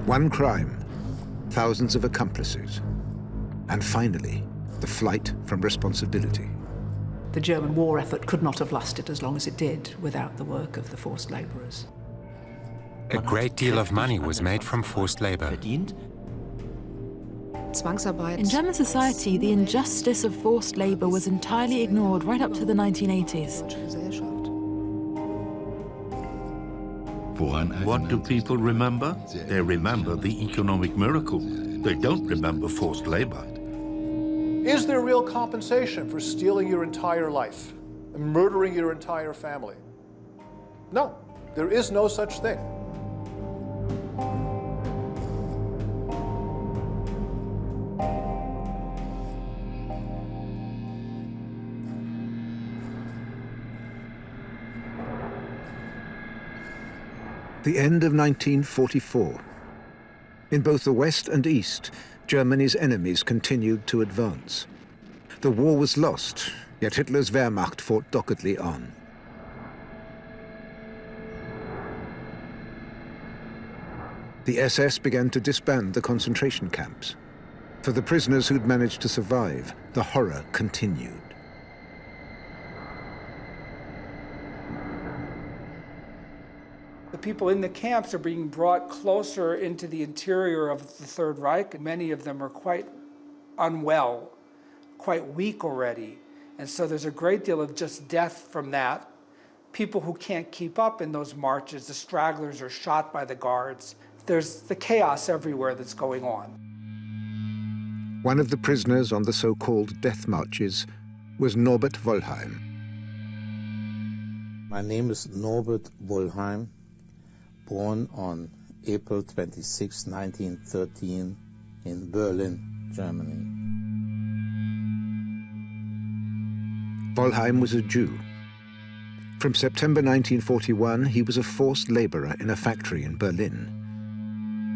One crime, thousands of accomplices, and finally, the flight from responsibility. The German war effort could not have lasted as long as it did without the work of the forced labourers. A great deal of money was made from forced labor. In German society, the injustice of forced labor was entirely ignored right up to the 1980s. What do people remember? They remember the economic miracle. They don't remember forced labor. Is there real compensation for stealing your entire life and murdering your entire family? No, there is no such thing. The end of 1944. In both the West and East, Germany's enemies continued to advance. The war was lost, yet Hitler's Wehrmacht fought doggedly on. The SS began to disband the concentration camps. For the prisoners who'd managed to survive, the horror continued. The people in the camps are being brought closer into the interior of the Third Reich. Many of them are quite unwell, quite weak already. And so there's a great deal of just death from that. People who can't keep up in those marches, the stragglers are shot by the guards. There's the chaos everywhere that's going on. One of the prisoners on the so-called death marches was Norbert Wollheim. My name is Norbert Wollheim, born on April 26, 1913, in Berlin, Germany. Wollheim was a Jew. From September 1941, he was a forced laborer in a factory in Berlin.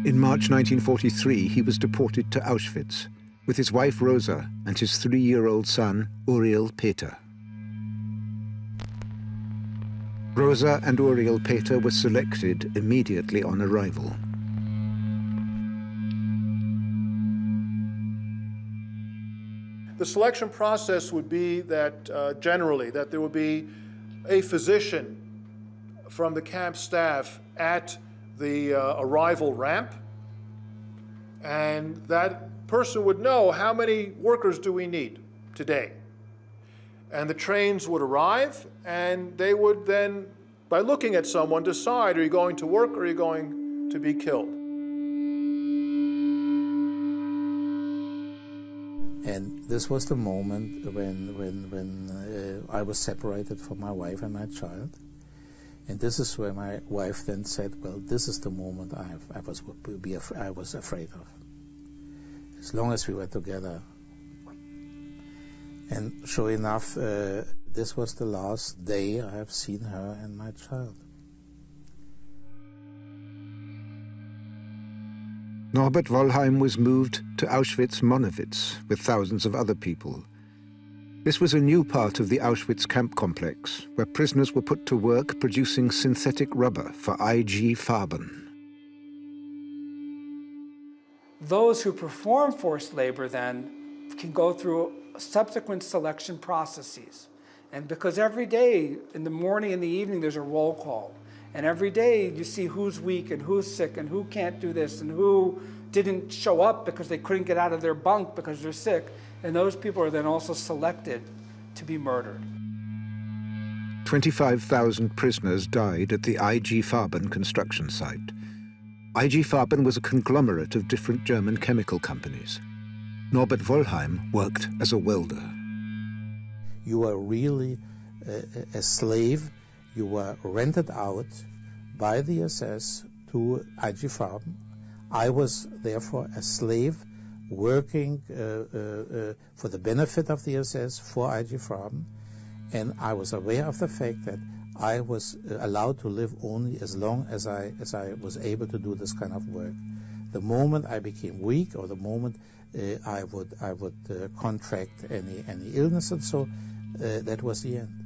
In March 1943, he was deported to Auschwitz with his wife Rosa and his 3-year-old son, Uriel Peter. Rosa and Uriel Peter were selected immediately on arrival. The selection process would be that, generally, that there would be a physician from the camp staff at the arrival ramp, and that person would know how many workers do we need today. And the trains would arrive, and they would then, by looking at someone, decide, are you going to work or are you going to be killed? And this was the moment when I was separated from my wife and my child. And this is where my wife then said, well, this is the moment I was afraid of. As long as we were together. And sure enough, this was the last day I have seen her and my child. Norbert Wollheim was moved to Auschwitz-Monowitz with thousands of other people. This was a new part of the Auschwitz camp complex, where prisoners were put to work producing synthetic rubber for IG Farben. Those who perform forced labor then can go through subsequent selection processes. And because every day, in the morning and the evening, there's a roll call. And every day you see who's weak and who's sick and who can't do this and who didn't show up because they couldn't get out of their bunk because they're sick. And those people are then also selected to be murdered. 25,000 prisoners died at the IG Farben construction site. IG Farben was a conglomerate of different German chemical companies. Norbert Wollheim worked as a welder. You were really a slave. You were rented out by the SS to IG Farben. I was therefore a slave working for the benefit of the SS for IG Farben, and I was aware of the fact that I was allowed to live only as long as I was able to do this kind of work. The moment I became weak, or the moment I would contract any illness, and so that was the end.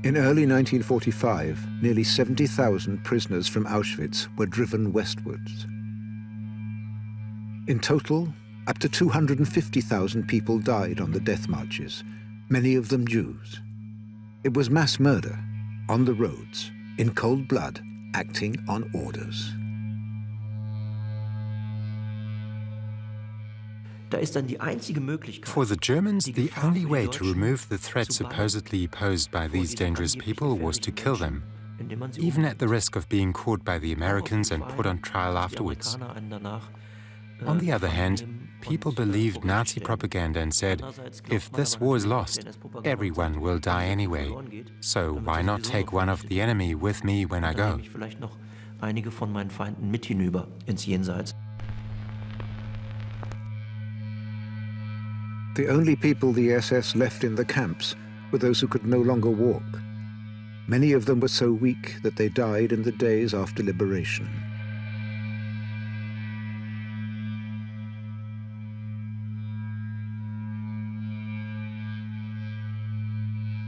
In early 1945, nearly 70,000 prisoners from Auschwitz were driven westwards. In total, up to 250,000 people died on the death marches, many of them Jews. It was mass murder, on the roads, in cold blood, acting on orders. For the Germans, the only way to remove the threat supposedly posed by these dangerous people was to kill them, even at the risk of being caught by the Americans and put on trial afterwards. On the other hand, people believed Nazi propaganda and said, if this war is lost, everyone will die anyway, so why not take one of the enemy with me when I go? The only people the SS left in the camps were those who could no longer walk. Many of them were so weak that they died in the days after liberation.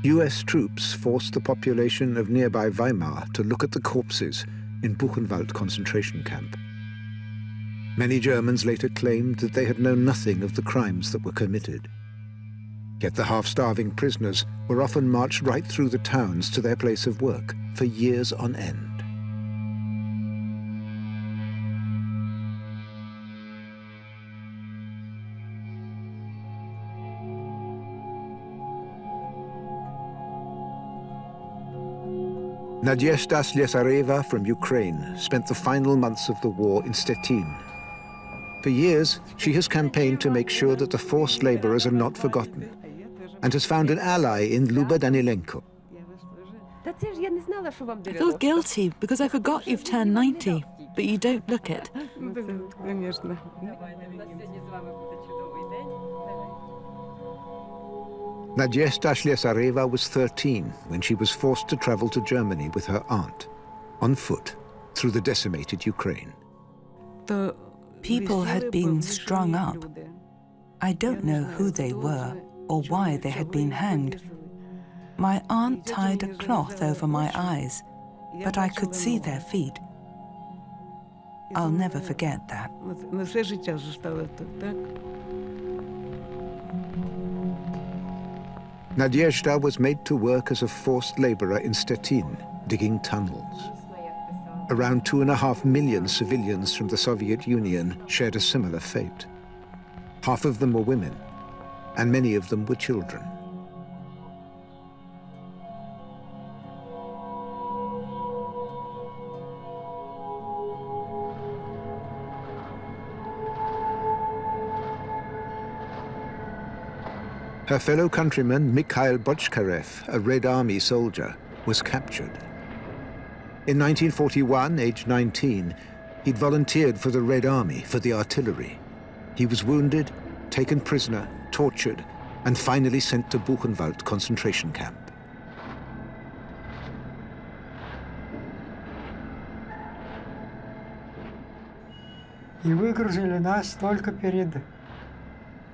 US troops forced the population of nearby Weimar to look at the corpses in Buchenwald concentration camp. Many Germans later claimed that they had known nothing of the crimes that were committed. Yet the half-starving prisoners were often marched right through the towns to their place of work for years on end. Nadezhda Slessareva from Ukraine spent the final months of the war in Stettin. For years, she has campaigned to make sure that the forced laborers are not forgotten, and has found an ally in Luba Danilenko. I feel guilty because I forgot you've turned 90, but you don't look it. Nadezhda Slessareva was 13 when she was forced to travel to Germany with her aunt, on foot, through the decimated Ukraine. People had been strung up. I don't know who they were or why they had been hanged. My aunt tied a cloth over my eyes, but I could see their feet. I'll never forget that. Nadezhda was made to work as a forced laborer in Stettin, digging tunnels. Around 2.5 million civilians from the Soviet Union shared a similar fate. Half of them were women, and many of them were children. Her fellow countryman, Mikhail Botchkarev, a Red Army soldier, was captured. In 1941, aged 19, he'd volunteered for the Red Army, for the artillery. He was wounded, taken prisoner, tortured, and finally sent to Buchenwald concentration camp.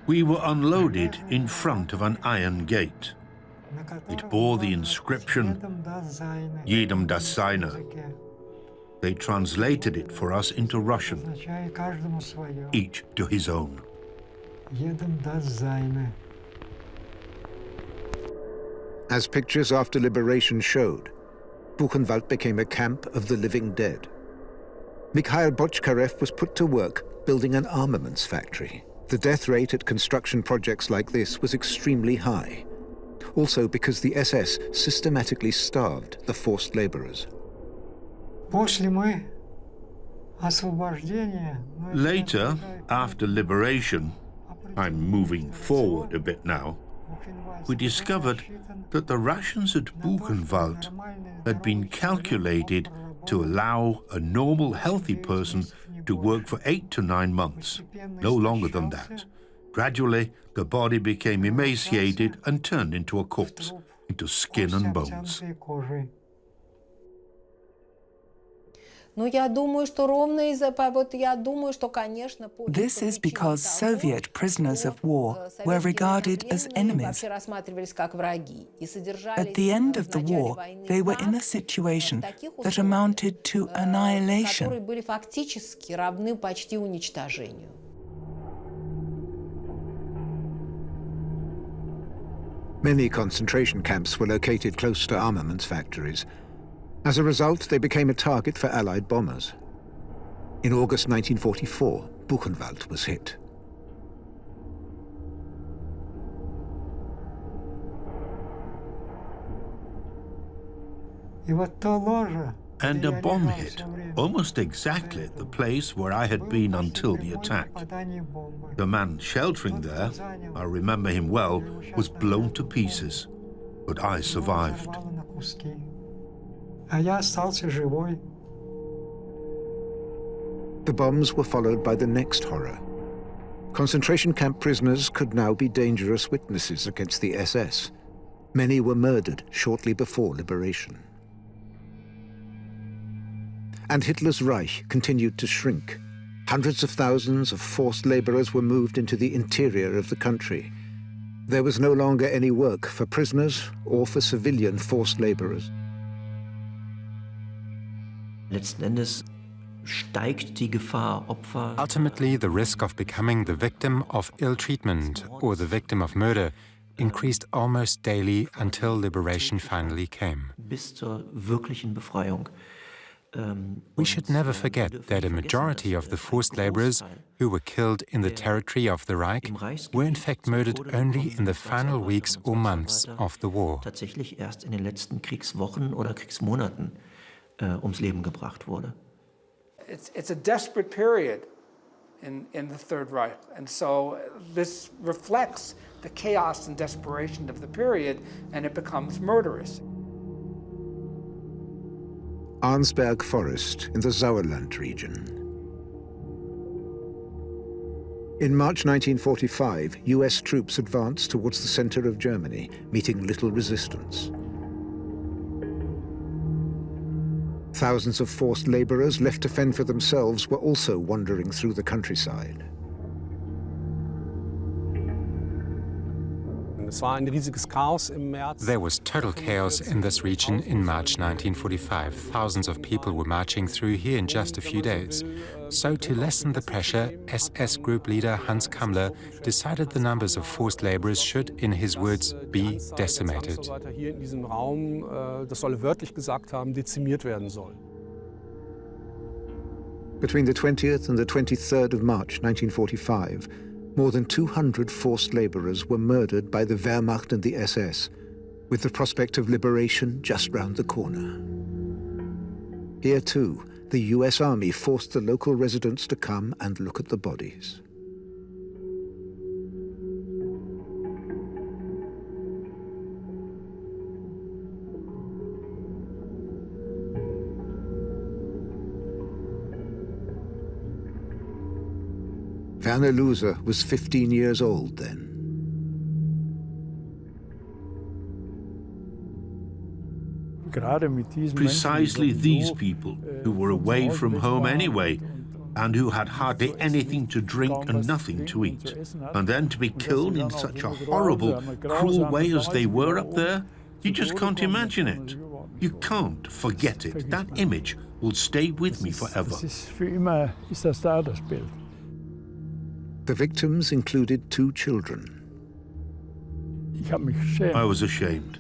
We were unloaded in front of an iron gate. It bore the inscription, Jedem das Seine. They translated it for us into Russian, each to his own. As pictures after liberation showed, Buchenwald became a camp of the living dead. Mikhail Botchkarev was put to work building an armaments factory. The death rate at construction projects like this was extremely high, also because the SS systematically starved the forced laborers. Later, after liberation, I'm moving forward a bit now, we discovered that the rations at Buchenwald had been calculated to allow a normal, healthy person to work for 8 to 9 months, no longer than that. Gradually, the body became emaciated and turned into a corpse, into skin and bones. This is because Soviet prisoners of war were regarded as enemies. At the end of the war, they were in a situation that amounted to annihilation. Many concentration camps were located close to armaments factories. As a result, they became a target for Allied bombers. In August 1944, Buchenwald was hit. And a bomb hit, almost exactly at the place where I had been until the attack. The man sheltering there, I remember him well, was blown to pieces, but I survived. The bombs were followed by the next horror. Concentration camp prisoners could now be dangerous witnesses against the SS. Many were murdered shortly before liberation. And Hitler's Reich continued to shrink. Hundreds of thousands of forced laborers were moved into the interior of the country. There was no longer any work for prisoners or for civilian forced laborers. Ultimately, the risk of becoming the victim of ill treatment or the victim of murder increased almost daily until liberation finally came. We should never forget that a majority of the forced laborers who were killed in the territory of the Reich were in fact murdered only in the final weeks or months of the war. It's a desperate period in the Third Reich, and so this reflects the chaos and desperation of the period, and it becomes murderous. Arnsberg Forest in the Sauerland region. In March 1945, US troops advanced towards the center of Germany, meeting little resistance. Thousands of forced laborers left to fend for themselves were also wandering through the countryside. There was total chaos in this region in March 1945. Thousands of people were marching through here in just a few days. So to lessen the pressure, SS group leader Hans Kammler decided the numbers of forced laborers should, in his words, be decimated. Between the 20th and the 23rd of March 1945, more than 200 forced laborers were murdered by the Wehrmacht and the SS, with the prospect of liberation just round the corner. Here too, the US Army forced the local residents to come and look at the bodies. Werner Lose was 15 years old then. Precisely these people, who were away from home anyway, and who had hardly anything to drink and nothing to eat, and then to be killed in such a horrible, cruel way as they were up there, you just can't imagine it. You can't forget it. That image will stay with me forever. The victims included 2 children. I was ashamed.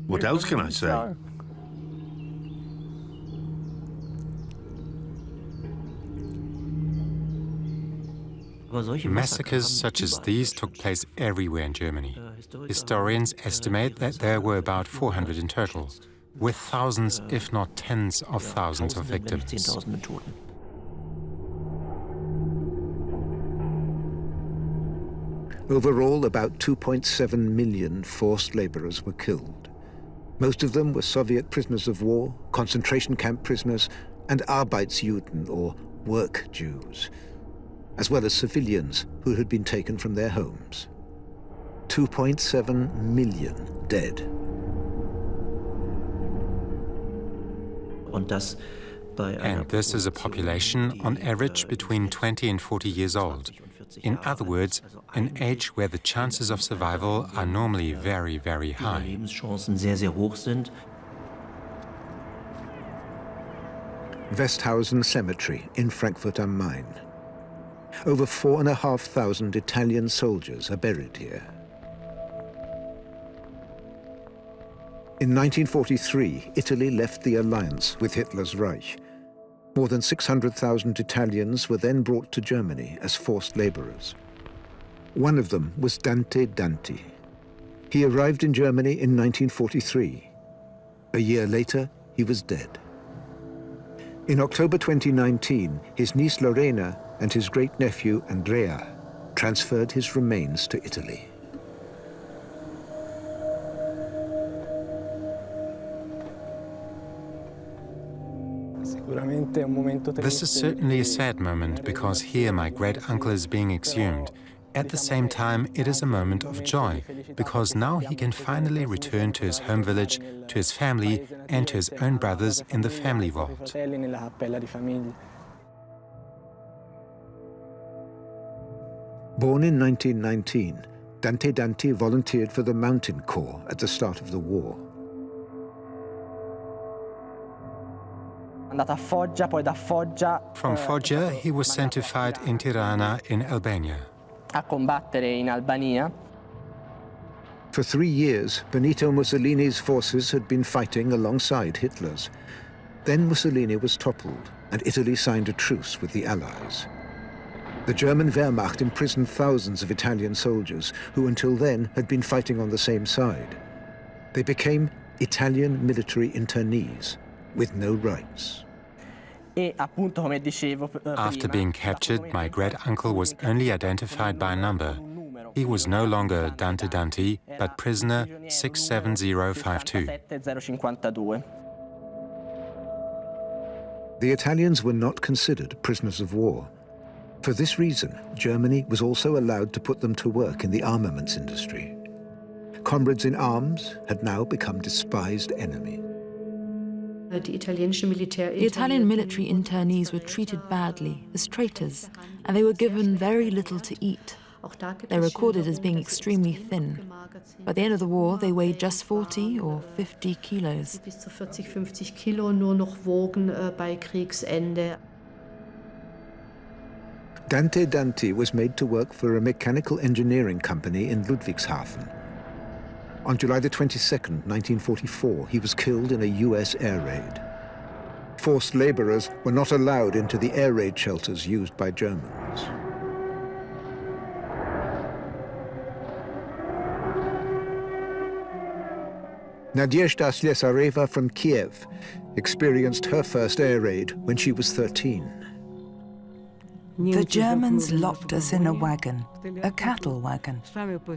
What else can I say? Massacres such as these took place everywhere in Germany. Historians estimate that there were about 400 in total, with thousands, if not tens of thousands of victims. Overall, about 2.7 million forced laborers were killed. Most of them were Soviet prisoners of war, concentration camp prisoners, and Arbeitsjuden, or work Jews, as well as civilians who had been taken from their homes. 2.7 million dead. And this is a population on average between 20 and 40 years old. In other words, an age where the chances of survival are normally very, very high. Westhausen Cemetery in Frankfurt am Main. Over 4,500 Italian soldiers are buried here. In 1943, Italy left the alliance with Hitler's Reich. More than 600,000 Italians were then brought to Germany as forced laborers. One of them was Dante Danti. He arrived in Germany in 1943. A year later, he was dead. In October 2019, his niece Lorena and his great-nephew Andrea transferred his remains to Italy. This is certainly a sad moment because here my great-uncle is being exhumed. At the same time, it is a moment of joy because now he can finally return to his home village, to his family and to his own brothers in the family vault. Born in 1919, Dante Danti volunteered for the Mountain Corps at the start of the war. From Foggia, he was sent to fight in Tirana in Albania. For 3 years, Benito Mussolini's forces had been fighting alongside Hitler's. Then Mussolini was toppled, and Italy signed a truce with the Allies. The German Wehrmacht imprisoned thousands of Italian soldiers who until then had been fighting on the same side. They became Italian military internees with no rights. After being captured, my great-uncle was only identified by a number. He was no longer Dante Danti, but prisoner 67052. The Italians were not considered prisoners of war. For this reason, Germany was also allowed to put them to work in the armaments industry. Comrades in arms had now become despised enemy. The Italian military internees were treated badly, as traitors, and they were given very little to eat. They're recorded as being extremely thin. By the end of the war, they weighed just 40 or 50 kilos. Dante Danti was made to work for a mechanical engineering company in Ludwigshafen. On July the 22nd, 1944, he was killed in a US air raid. Forced laborers were not allowed into the air raid shelters used by Germans. Nadezhda Slessareva from Kiev experienced her first air raid when she was 13. The Germans locked us in a wagon, a cattle wagon.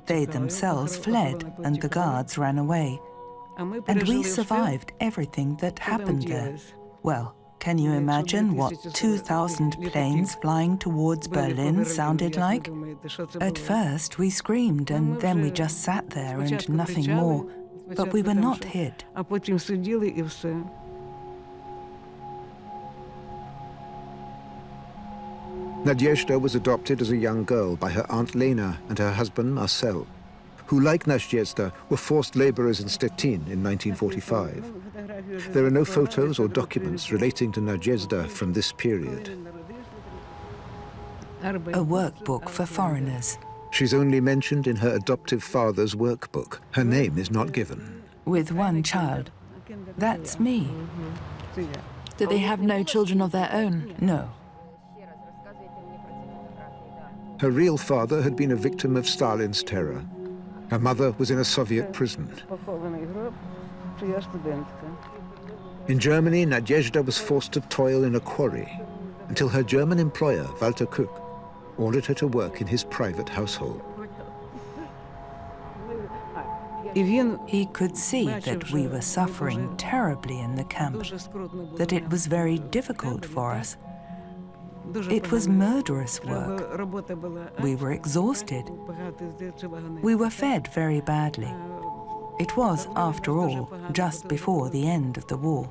They themselves fled and the guards ran away. And we survived everything that happened there. Well, can you imagine what 2,000 planes flying towards Berlin sounded like? At first we screamed and then we just sat there and nothing more. But we were not hit. Nadezhda was adopted as a young girl by her aunt Lena and her husband Marcel, who, like Nadezhda, were forced laborers in Stettin in 1945. There are no photos or documents relating to Nadezhda from this period. A workbook for foreigners. She's only mentioned in her adoptive father's workbook. Her name is not given. With one child. That's me. Did they have no children of their own? No. Her real father had been a victim of Stalin's terror. Her mother was in a Soviet prison. In Germany, Nadezhda was forced to toil in a quarry until her German employer, Walter Kuck, ordered her to work in his private household. He could see that we were suffering terribly in the camp, that it was very difficult for us. It was murderous work. We were exhausted. We were fed very badly. It was, after all, just before the end of the war.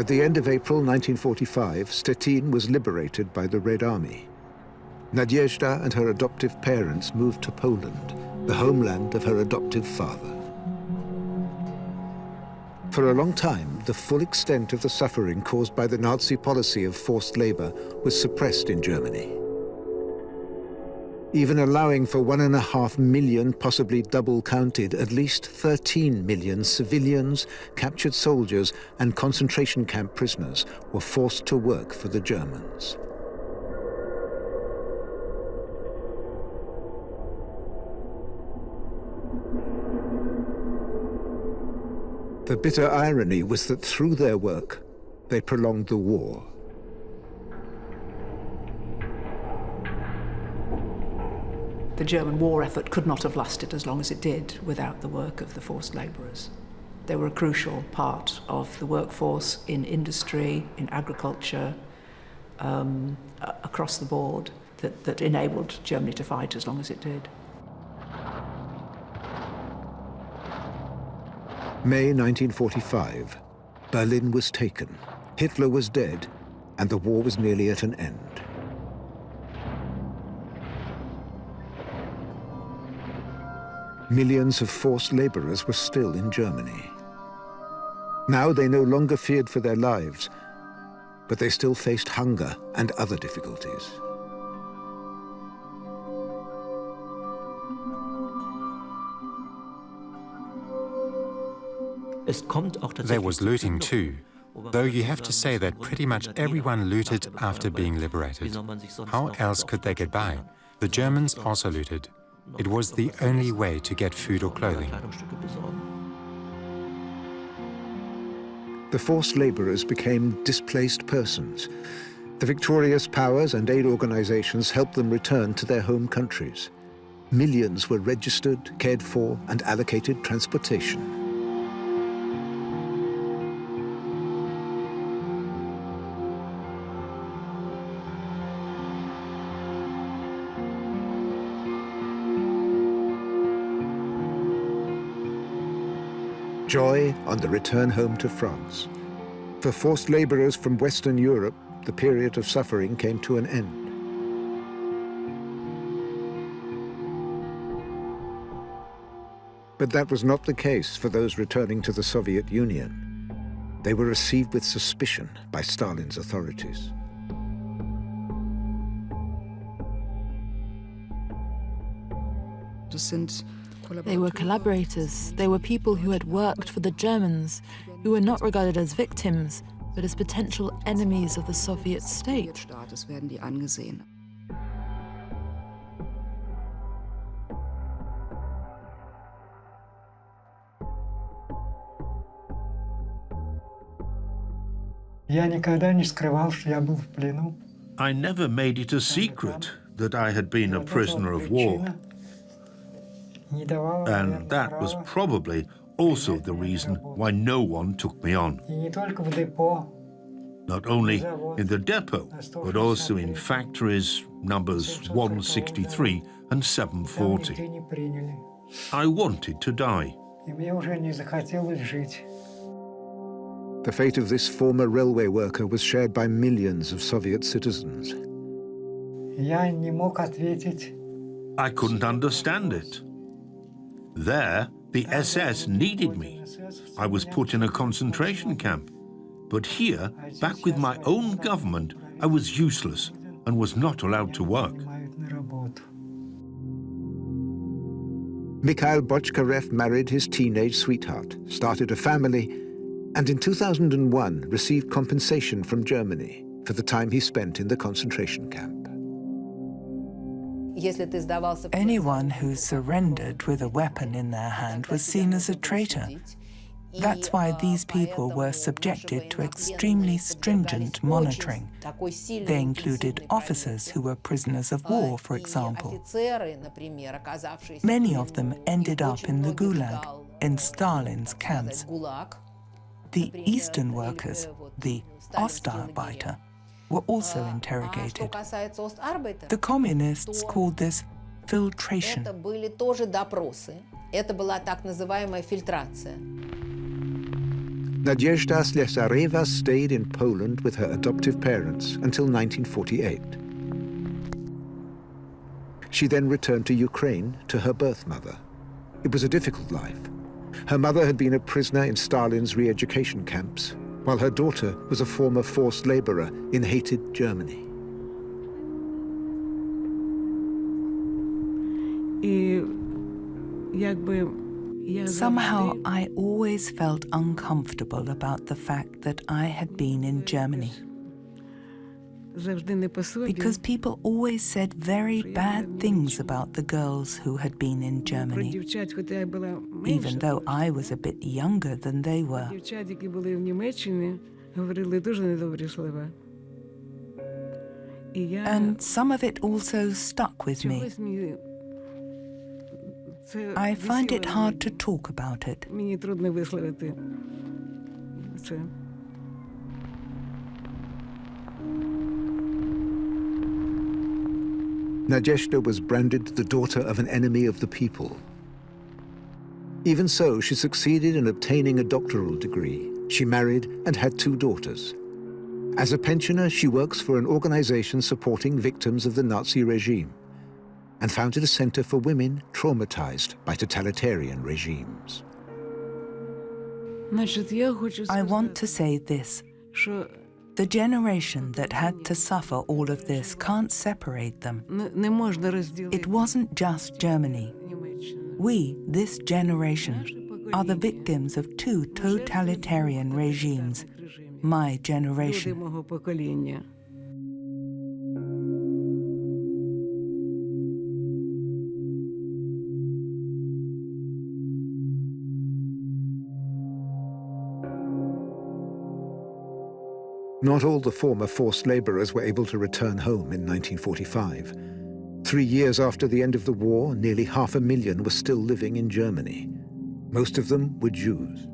At the end of April 1945, Stettin was liberated by the Red Army. Nadezhda and her adoptive parents moved to Poland, the homeland of her adoptive father. For a long time, the full extent of the suffering caused by the Nazi policy of forced labor was suppressed in Germany. Even allowing for 1.5 million, possibly double-counted, at least 13 million civilians, captured soldiers, and concentration camp prisoners were forced to work for the Germans. The bitter irony was that through their work, they prolonged the war. The German war effort could not have lasted as long as it did without the work of the forced labourers. They were a crucial part of the workforce in industry, in agriculture, across the board, that enabled Germany to fight as long as it did. May 1945, Berlin was taken, Hitler was dead, and the war was nearly at an end. Millions of forced laborers were still in Germany. Now they no longer feared for their lives, but they still faced hunger and other difficulties. There was looting too, though you have to say that pretty much everyone looted after being liberated. How else could they get by? The Germans also looted. It was the only way to get food or clothing. The forced laborers became displaced persons. The victorious powers and aid organizations helped them return to their home countries. Millions were registered, cared for, and allocated transportation. Joy on the return home to France. For forced laborers from Western Europe, the period of suffering came to an end. But that was not the case for those returning to the Soviet Union. They were received with suspicion by Stalin's authorities. They were collaborators. They were people who had worked for the Germans, who were not regarded as victims, but as potential enemies of the Soviet state. I never made it a secret that I had been a prisoner of war. And that was probably also the reason why no one took me on. Not only in the depot, but also in factories numbers 163 and 740. I wanted to die. The fate of this former railway worker was shared by millions of Soviet citizens. I couldn't understand it. There, the SS needed me. I was put in a concentration camp. But here, back with my own government, I was useless and was not allowed to work. Mikhail Botchkarev married his teenage sweetheart, started a family, and in 2001 received compensation from Germany for the time he spent in the concentration camp. Anyone who surrendered with a weapon in their hand was seen as a traitor. That's why these people were subjected to extremely stringent monitoring. They included officers who were prisoners of war, for example. Many of them ended up in the Gulag, in Stalin's camps. The Eastern workers, the Ostarbeiter, were also interrogated. The communists called this filtration. Nadezhda Slessareva stayed in Poland with her adoptive parents until 1948. She then returned to Ukraine to her birth mother. It was a difficult life. Her mother had been a prisoner in Stalin's re-education camps, while her daughter was a former forced laborer in hated Germany. Somehow, I always felt uncomfortable about the fact that I had been in Germany. Because people always said very bad things about the girls who had been in Germany, even though I was a bit younger than they were. And some of it also stuck with me. I find it hard to talk about it. Nadezhda was branded the daughter of an enemy of the people. Even so, she succeeded in obtaining a doctoral degree. She married and had 2 daughters. As a pensioner, she works for an organization supporting victims of the Nazi regime and founded a center for women traumatized by totalitarian regimes. I want to say this. The generation that had to suffer all of this can't separate them. It wasn't just Germany. We, this generation, are the victims of 2 totalitarian regimes. My generation. Not all the former forced laborers were able to return home in 1945. 3 years after the end of the war, nearly 500,000 were still living in Germany. Most of them were Jews.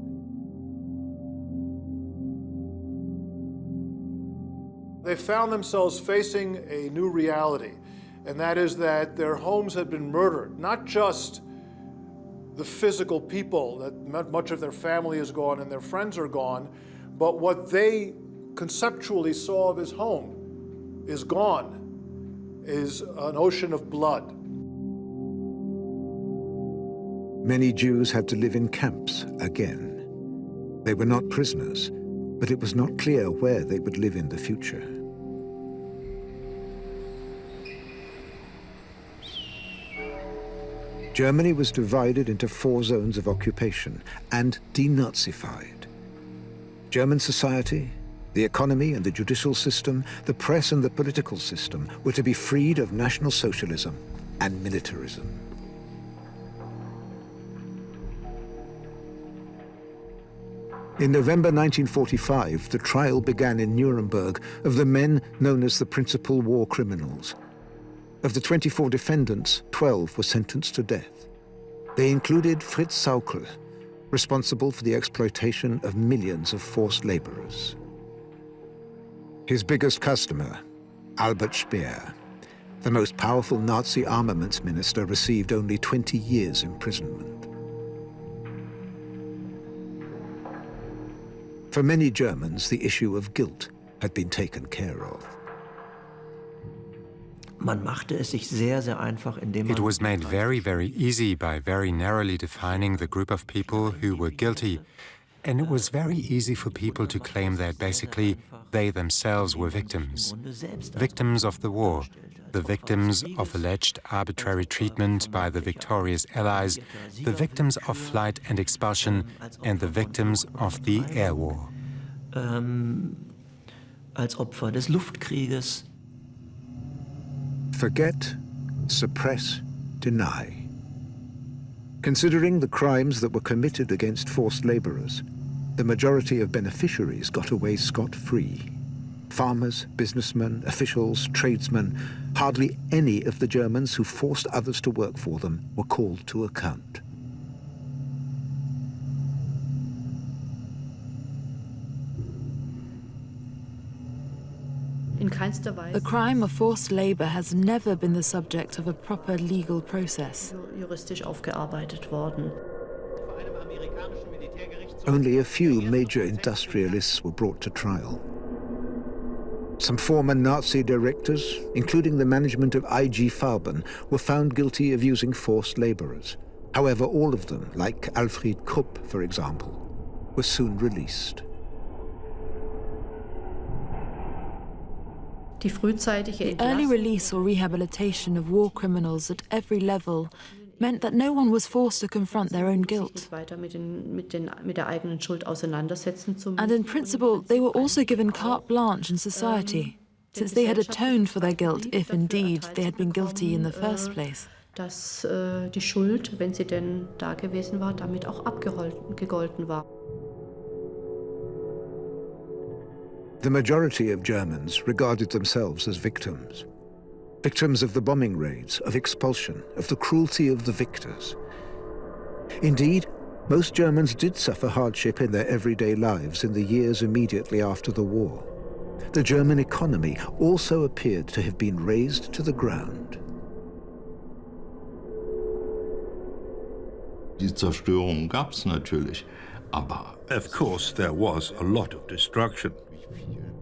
They found themselves facing a new reality, and that is that their homes had been murdered. Not just the physical people, that much of their family is gone and their friends are gone, but what they conceptually saw of his home is gone, is an ocean of blood. Many Jews had to live in camps again. They were not prisoners, but it was not clear where they would live in the future. Germany was divided into 4 zones of occupation and denazified. German society, the economy and the judicial system, the press and the political system were to be freed of National Socialism and militarism. In November 1945, the trial began in Nuremberg of the men known as the principal war criminals. Of the 24 defendants, 12 were sentenced to death. They included Fritz Sauckel, responsible for the exploitation of millions of forced laborers. His biggest customer, Albert Speer, the most powerful Nazi armaments minister, received only 20 years imprisonment. For many Germans, the issue of guilt had been taken care of. It was made very, very easy by very narrowly defining the group of people who were guilty. And it was very easy for people to claim that basically they themselves were victims. Victims of the war, the victims of alleged arbitrary treatment by the victorious Allies, the victims of flight and expulsion, and the victims of the air war. Als Opfer des Luftkrieges. Forget, suppress, deny. Considering the crimes that were committed against forced laborers, the majority of beneficiaries got away scot-free. Farmers, businessmen, officials, tradesmen, hardly any of the Germans who forced others to work for them were called to account. The crime of forced labor has never been the subject of a proper legal process. only a few major industrialists were brought to trial. Some former Nazi directors, including the management of IG Farben, were found guilty of using forced laborers. However, all of them, like Alfred Krupp, for example, were soon released. The early release or rehabilitation of war criminals at every level meant that no one was forced to confront their own guilt. And in principle, they were also given carte blanche in society, since they had atoned for their guilt if indeed they had been guilty in the first place. Dass die Schuld, wenn sie denn da gewesen war, damit auch abgegolten war. The majority of Germans regarded themselves as victims. Victims of the bombing raids, of expulsion, of the cruelty of the victors. Indeed, most Germans did suffer hardship in their everyday lives in the years immediately after the war. The German economy also appeared to have been razed to the ground. Die Zerstörung gab's natürlich, aber of course there was a lot of destruction.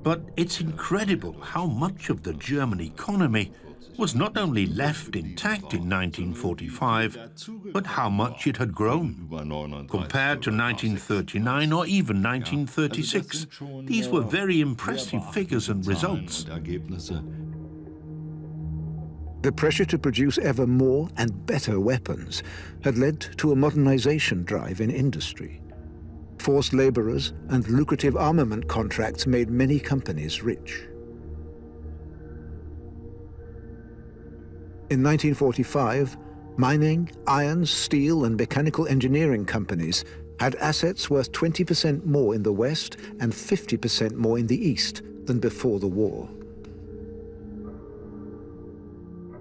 But it's incredible how much of the German economy was not only left intact in 1945, but how much it had grown. Compared to 1939 or even 1936, these were very impressive figures and results. The pressure to produce ever more and better weapons had led to a modernization drive in industry. Forced laborers and lucrative armament contracts made many companies rich. In 1945, mining, iron, steel, and mechanical engineering companies had assets worth 20% more in the West and 50% more in the East than before the war.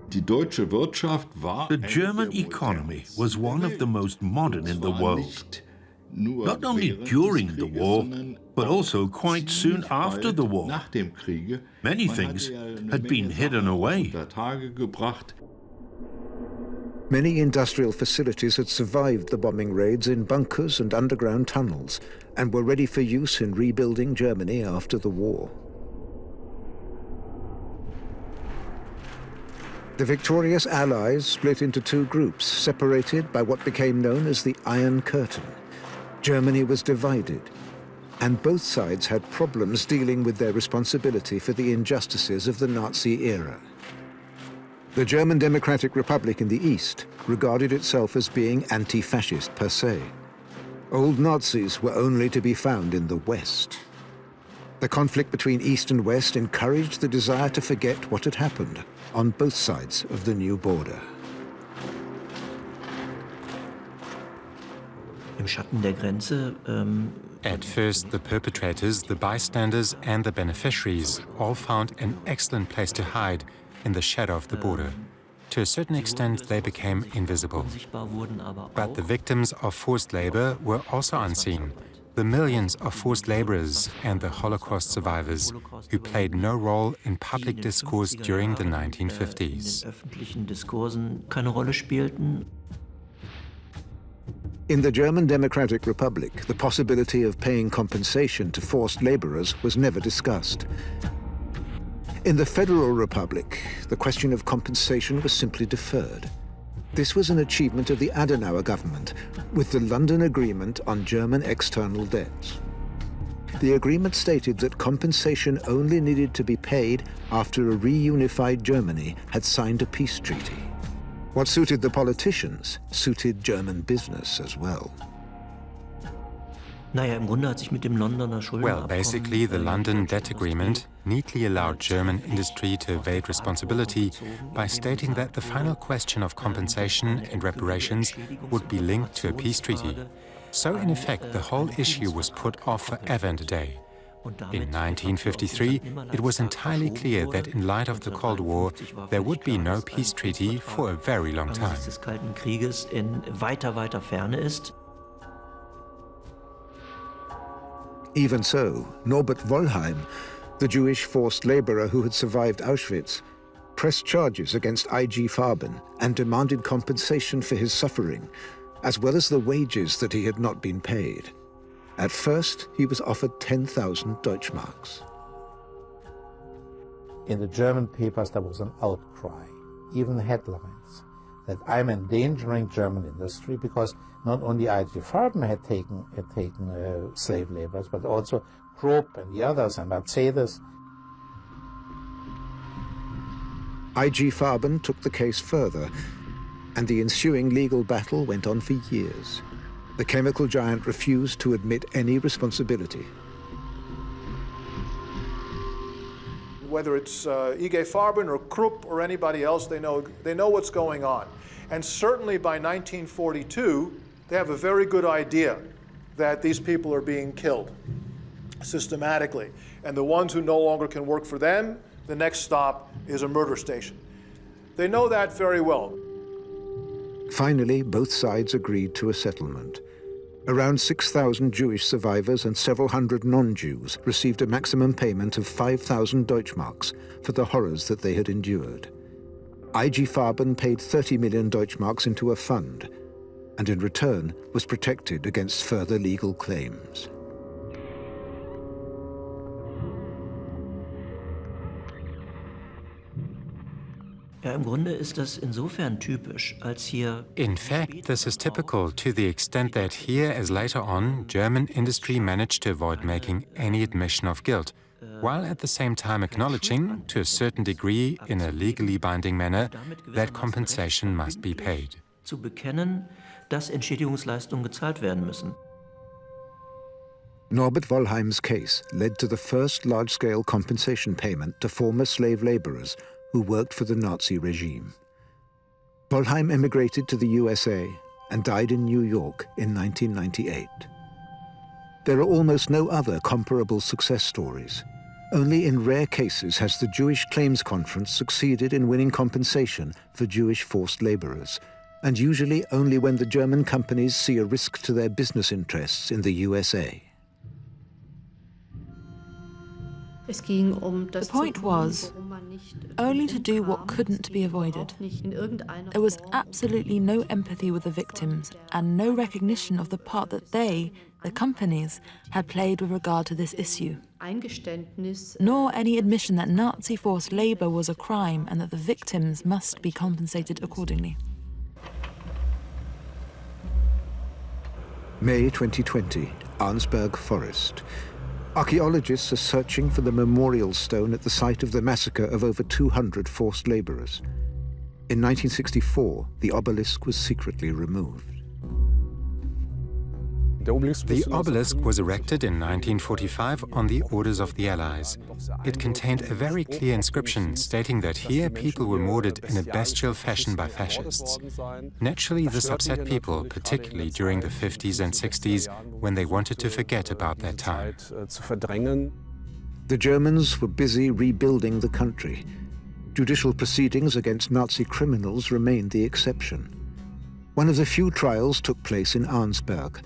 The German economy was one of the most modern in the world. Not only during the war, but also quite soon after the war. Many things had been hidden away. Many industrial facilities had survived the bombing raids in bunkers and underground tunnels and were ready for use in rebuilding Germany after the war. The victorious Allies split into two groups, separated by what became known as the Iron Curtain. Germany was divided, and both sides had problems dealing with their responsibility for the injustices of the Nazi era. The German Democratic Republic in the East regarded itself as being anti-fascist per se. Old Nazis were only to be found in the West. The conflict between East and West encouraged the desire to forget what had happened on both sides of the new border. At first, the perpetrators, the bystanders, and the beneficiaries all found an excellent place to hide in the shadow of the border. To a certain extent, they became invisible. But the victims of forced labor were also unseen. The millions of forced laborers and the Holocaust survivors who played no role in public discourse during the 1950s. In the German Democratic Republic, the possibility of paying compensation to forced laborers was never discussed. In the Federal Republic, the question of compensation was simply deferred. This was an achievement of the Adenauer government with the London Agreement on German external debts. The agreement stated that compensation only needed to be paid after a reunified Germany had signed a peace treaty. What suited the politicians suited German business as well. Well, basically, the London Debt Agreement neatly allowed German industry to evade responsibility by stating that the final question of compensation and reparations would be linked to a peace treaty. So, in effect, the whole issue was put off forever and a day. In 1953, it was entirely clear that in light of the Cold War, there would be no peace treaty for a very long time. Even so, Norbert Wollheim, the Jewish forced laborer who had survived Auschwitz, pressed charges against IG Farben and demanded compensation for his suffering, as well as the wages that he had not been paid. At first, he was offered 10,000 Deutschmarks. In the German papers, there was an outcry, even headlines, that I'm endangering German industry because not only I.G. Farben had taken slave laborers, but also Krupp and the others, and Mercedes. I.G. Farben took the case further, and the ensuing legal battle went on for years. The chemical giant refused to admit any responsibility. Whether it's I.G. Farben or Krupp or anybody else, they know what's going on. And certainly by 1942, they have a very good idea that these people are being killed systematically. And the ones who no longer can work for them, the next stop is a murder station. They know that very well. Finally, both sides agreed to a settlement. Around 6,000 Jewish survivors and several hundred non-Jews received a maximum payment of 5,000 Deutschmarks for the horrors that they had endured. I.G. Farben paid 30 million Deutschmarks into a fund, and in return was protected against further legal claims. In fact, this is typical to the extent that here, as later on, German industry managed to avoid making any admission of guilt, while at the same time acknowledging, to a certain degree, in a legally binding manner, that compensation must be paid. Norbert Wollheim's case led to the first large-scale compensation payment to former slave laborers who worked for the Nazi regime. Wollheim emigrated to the USA and died in New York in 1998. There are almost no other comparable success stories. Only in rare cases has the Jewish Claims Conference succeeded in winning compensation for Jewish forced laborers, and usually only when the German companies see a risk to their business interests in the USA. The point was only to do what couldn't be avoided. There was absolutely no empathy with the victims and no recognition of the part that they, the companies, had played with regard to this issue. Nor any admission that Nazi forced labor was a crime and that the victims must be compensated accordingly. May 2020, Arnsberg Forest. Archaeologists are searching for the memorial stone at the site of the massacre of over 200 forced laborers. In 1964, the obelisk was secretly removed. The obelisk was erected in 1945 on the orders of the Allies. It contained a very clear inscription stating that here people were murdered in a bestial fashion by fascists. Naturally, this upset people, particularly during the 50s and 60s, when they wanted to forget about that time. The Germans were busy rebuilding the country. Judicial proceedings against Nazi criminals remained the exception. One of the few trials took place in Arnsberg.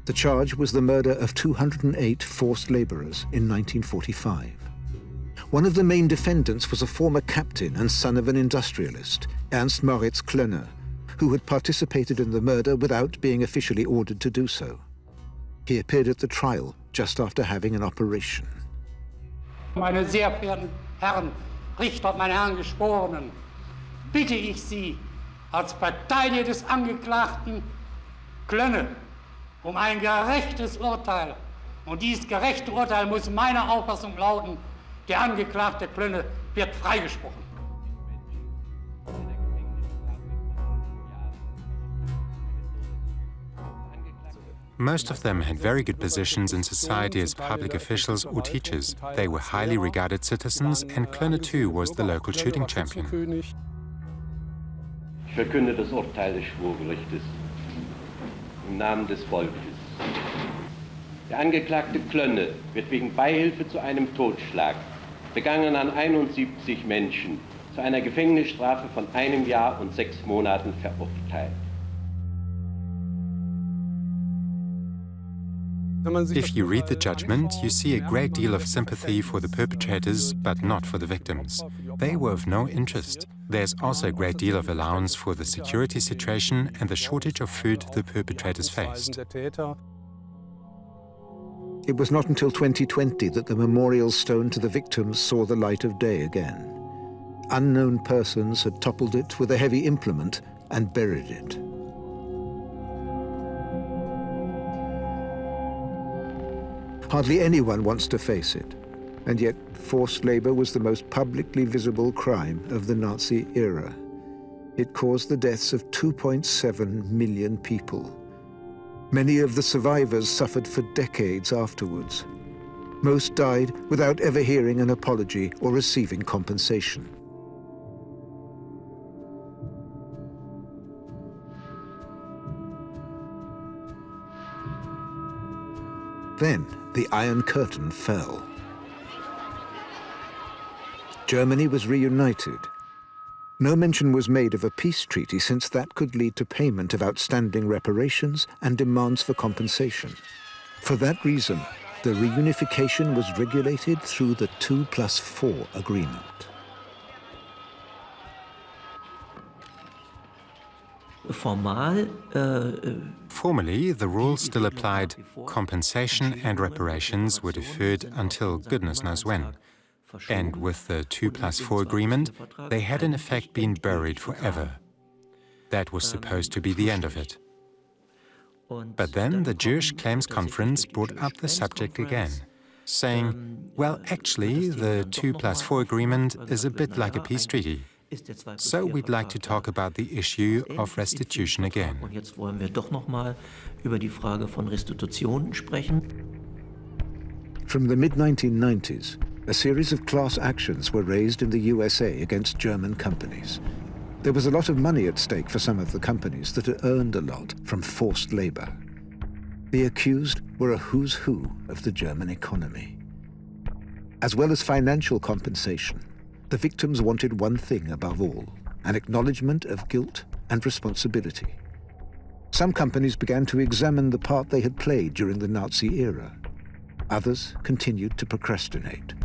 The charge was the murder of 208 forced laborers in 1945. One of the main defendants was a former captain and son of an industrialist, Ernst Moritz Klönner, who had participated in the murder without being officially ordered to do so. He appeared at the trial just after having an operation. Meine sehr verehrten Herren, Richter, meine Herren Geschworenen, bitte ich Sie als Verteidiger des Angeklagten Klönne ein gerechtes Urteil. Und dieses gerechte Urteil muss meiner Auffassung lauten, der Angeklagte Klönne wird freigesprochen. Most of them had very good positions in society as public officials or teachers. They were highly regarded citizens, and Klönne too was the local shooting champion. Ich verkünde das Urteil des Schwurgerichtes im Namen des Volkes. Der Angeklagte Klönne wird wegen Beihilfe zu einem Totschlag, begangen an 71 Menschen, zu einer Gefängnisstrafe von 1 Jahr und 6 Monaten verurteilt. If you read the judgment, you see a great deal of sympathy for the perpetrators, but not for the victims. They were of no interest. There's also a great deal of allowance for the security situation and the shortage of food the perpetrators faced. It was not until 2020 that the memorial stone to the victims saw the light of day again. Unknown persons had toppled it with a heavy implement and buried it. Hardly anyone wants to face it, and yet forced labor was the most publicly visible crime of the Nazi era. It caused the deaths of 2.7 million people. Many of the survivors suffered for decades afterwards. Most died without ever hearing an apology or receiving compensation. Then the Iron Curtain fell. Germany was reunited. No mention was made of a peace treaty, since that could lead to payment of outstanding reparations and demands for compensation. For that reason, the reunification was regulated through the 2+4 agreement. Formally, the rules still applied. Compensation and reparations were deferred until goodness knows when. And with the 2+4 agreement, they had in effect been buried forever. That was supposed to be the end of it. But then the Jewish Claims Conference brought up the subject again, saying, well, actually, the 2+4 agreement is a bit like a peace treaty. So we'd like to talk about the issue of restitution again. From the mid-1990s, a series of class actions were raised in the USA against German companies. There was a lot of money at stake for some of the companies that had earned a lot from forced labor. The accused were a who's who of the German economy. As well as financial compensation, the victims wanted one thing above all: an acknowledgement of guilt and responsibility. Some companies began to examine the part they had played during the Nazi era. Others continued to procrastinate.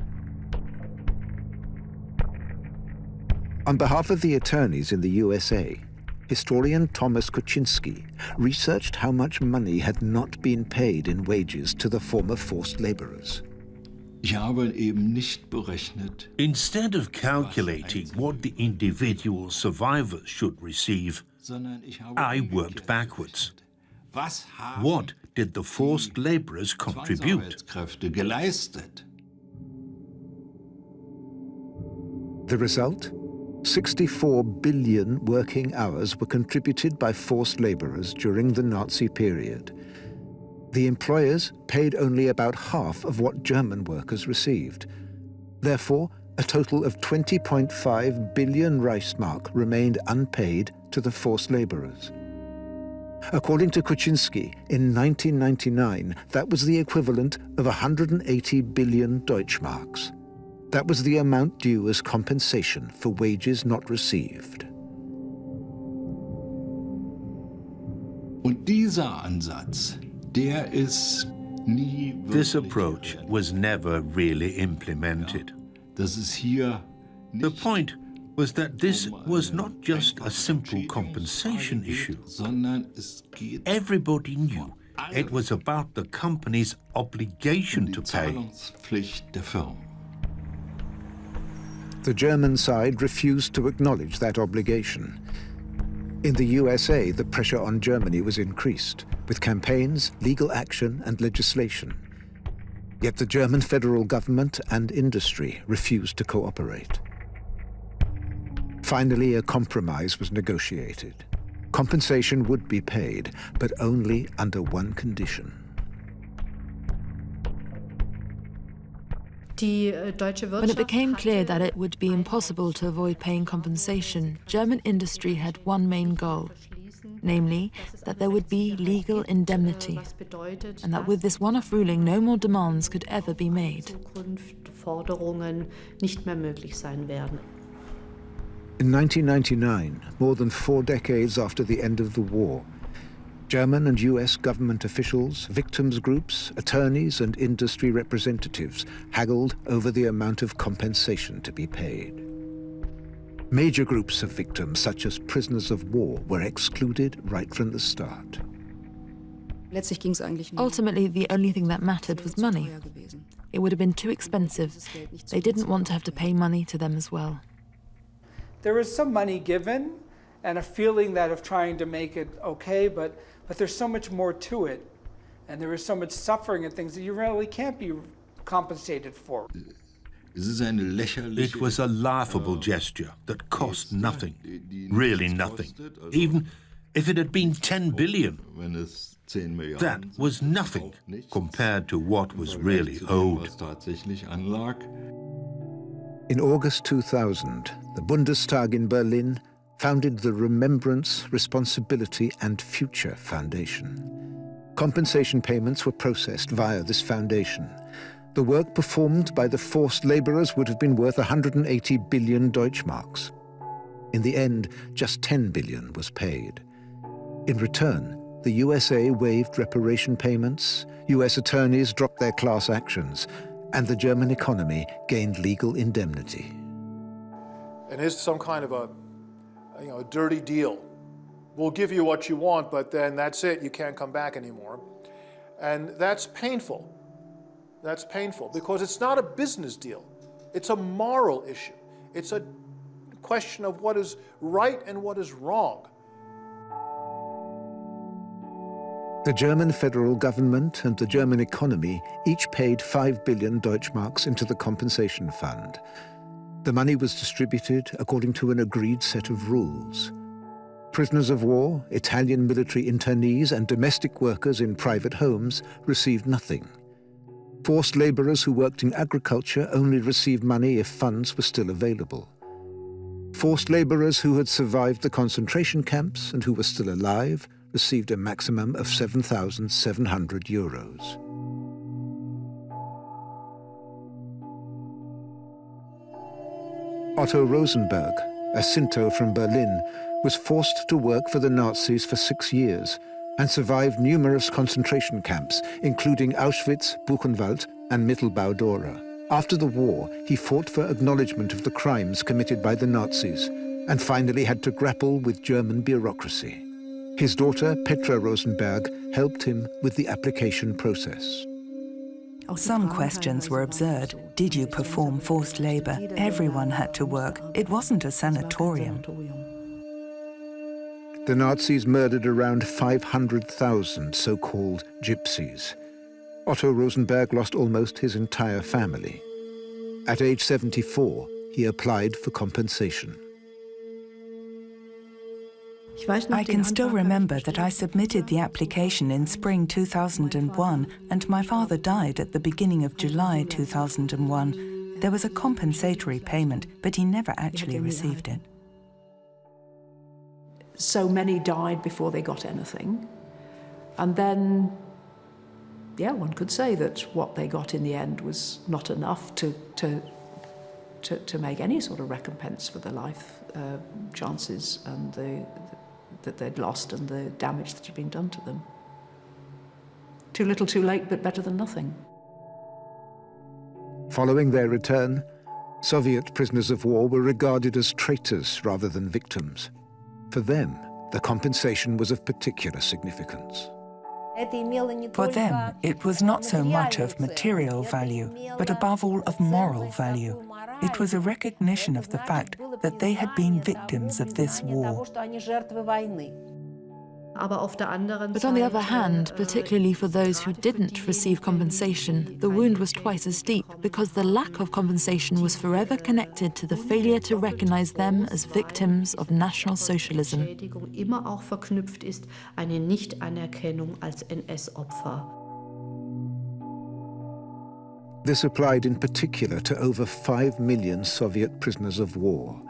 On behalf of the attorneys in the USA, historian Thomas Kuczynski researched how much money had not been paid in wages to the former forced laborers. Instead of calculating what the individual survivors should receive, I worked backwards. What did the forced laborers contribute? The result? 64 billion working hours were contributed by forced laborers during the Nazi period. The employers paid only about half of what German workers received. Therefore, a total of 20.5 billion Reichsmark remained unpaid to the forced laborers. According to Kuczynski, in 1999, that was the equivalent of 180 billion Deutschmarks. That was the amount due as compensation for wages not received. This approach was never really implemented. The point was that this was not just a simple compensation issue. Everybody knew it was about the company's obligation to pay. The German side refused to acknowledge that obligation. In the USA, the pressure on Germany was increased, with campaigns, legal action, and legislation. Yet the German federal government and industry refused to cooperate. Finally, a compromise was negotiated. Compensation would be paid, but only under one condition. When it became clear that it would be impossible to avoid paying compensation, German industry had one main goal, namely that there would be legal indemnity, and that with this one-off ruling no more demands could ever be made. In 1999, more than 4 decades after the end of the war, German and US government officials, victims groups, attorneys, and industry representatives haggled over the amount of compensation to be paid. Major groups of victims, such as prisoners of war, were excluded right from the start. Ultimately, the only thing that mattered was money. It would have been too expensive. They didn't want to have to pay money to them as well. There is some money given and a feeling that of trying to make it okay, but there's so much more to it. And there is so much suffering and things that you really can't be compensated for. It was a laughable gesture that cost nothing, really nothing. Even if it had been 10 billion, that was nothing compared to what was really owed. In August 2000, the Bundestag in Berlin founded the Remembrance, Responsibility and Future Foundation. Compensation payments were processed via this foundation. The work performed by the forced laborers would have been worth 180 billion Deutschmarks. In the end, just 10 billion was paid. In return, the USA waived reparation payments, US attorneys dropped their class actions, and the German economy gained legal indemnity. And here's some kind of a dirty deal. We'll give you what you want, but then that's it, you can't come back anymore. And that's painful. That's painful because it's not a business deal. It's a moral issue. It's a question of what is right and what is wrong. The German federal government and the German economy each paid 5 billion Deutschmarks into the compensation fund. The money was distributed according to an agreed set of rules. Prisoners of war, Italian military internees, and domestic workers in private homes received nothing. Forced laborers who worked in agriculture only received money if funds were still available. Forced laborers who had survived the concentration camps and who were still alive received a maximum of 7,700 euros. Otto Rosenberg, a Sinto from Berlin, was forced to work for the Nazis for 6 years and survived numerous concentration camps, including Auschwitz, Buchenwald, and Mittelbau-Dora. After the war, he fought for acknowledgement of the crimes committed by the Nazis and finally had to grapple with German bureaucracy. His daughter, Petra Rosenberg, helped him with the application process. Some questions were absurd. Did you perform forced labor? Everyone had to work. It wasn't a sanatorium. The Nazis murdered around 500,000 so-called gypsies. Otto Rosenberg lost almost his entire family. At age 74, he applied for compensation. I can still remember that I submitted the application in spring 2001, and my father died at the beginning of July 2001. There was a compensatory payment, but he never actually received it. So many died before they got anything. And then, yeah, one could say that what they got in the end was not enough to make any sort of recompense for the life chances and that they'd lost and the damage that had been done to them. Too little, too late, but better than nothing. Following their return, Soviet prisoners of war were regarded as traitors rather than victims. For them, the compensation was of particular significance. For them, it was not so much of material value, but above all of moral value. It was a recognition of the fact that they had been victims of this war. But on the other hand, particularly for those who didn't receive compensation, the wound was twice as deep because the lack of compensation was forever connected to the failure to recognize them as victims of National Socialism. Immer auch verknüpft ist eine Nichtanerkennung als NS-Opfer. This applied in particular to over 5 million Soviet prisoners of war.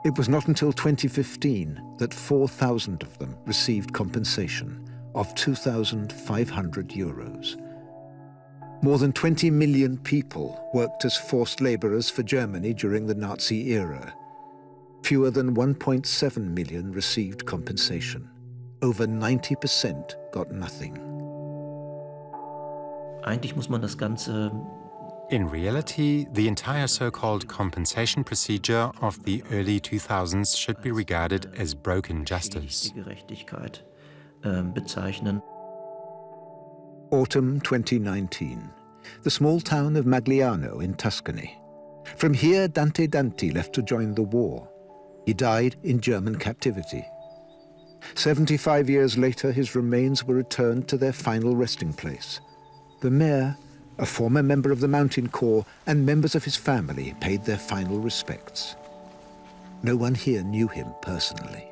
It was not until 2015 that 4,000 of them received compensation of 2,500 euros. More than 20 million people worked as forced laborers for Germany during the Nazi era. Fewer than 1.7 million received compensation. Over 90% got nothing. Eigentlich muss man das Ganze In reality, the entire so-called compensation procedure of the early 2000s should be regarded as broken justice. Gerechtigkeit bezeichnen. Autumn 2019. The small town of Magliano in Tuscany. From here, Dante Danti left to join the war. He died in German captivity. 75 years later, his remains were returned to their final resting place. The mayor, a former member of the Mountain Corps, and members of his family paid their final respects. No one here knew him personally.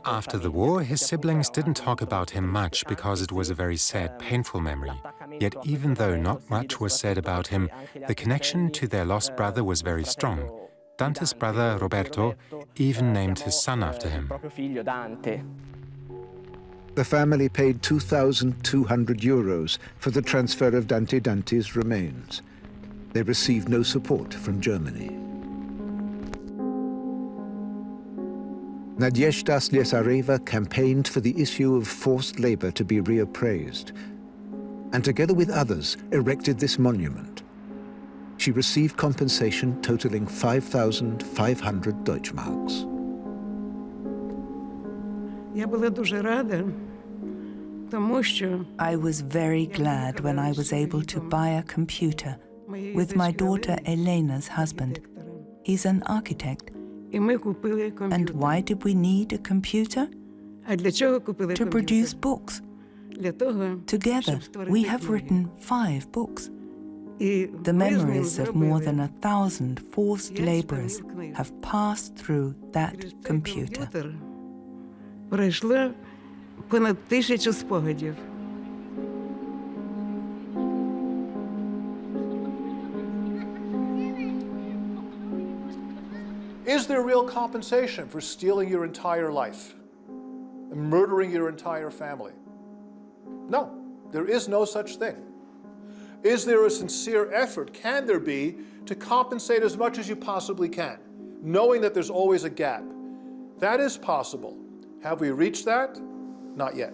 After the war, his siblings didn't talk about him much because it was a very sad, painful memory. Yet even though not much was said about him, the connection to their lost brother was very strong. Dante's brother, Roberto, even named his son after him. The family paid 2,200 euros for the transfer of Dante Danti's remains. They received no support from Germany. Nadezhda Slessareva campaigned for the issue of forced labor to be reappraised, and together with others erected this monument. She received compensation totaling 5,500 Deutschmarks. I was very glad when I was able to buy a computer with my daughter Elena's husband. He's an architect. And why did we need a computer? To produce books. Together, we have written 5 books. The memories of more than 1,000 forced laborers have passed through that computer. Is there real compensation for stealing your entire life and murdering your entire family? No, there is no such thing. Is there a sincere effort, can there be, to compensate as much as you possibly can, knowing that there's always a gap? That is possible. Have we reached that? Not yet.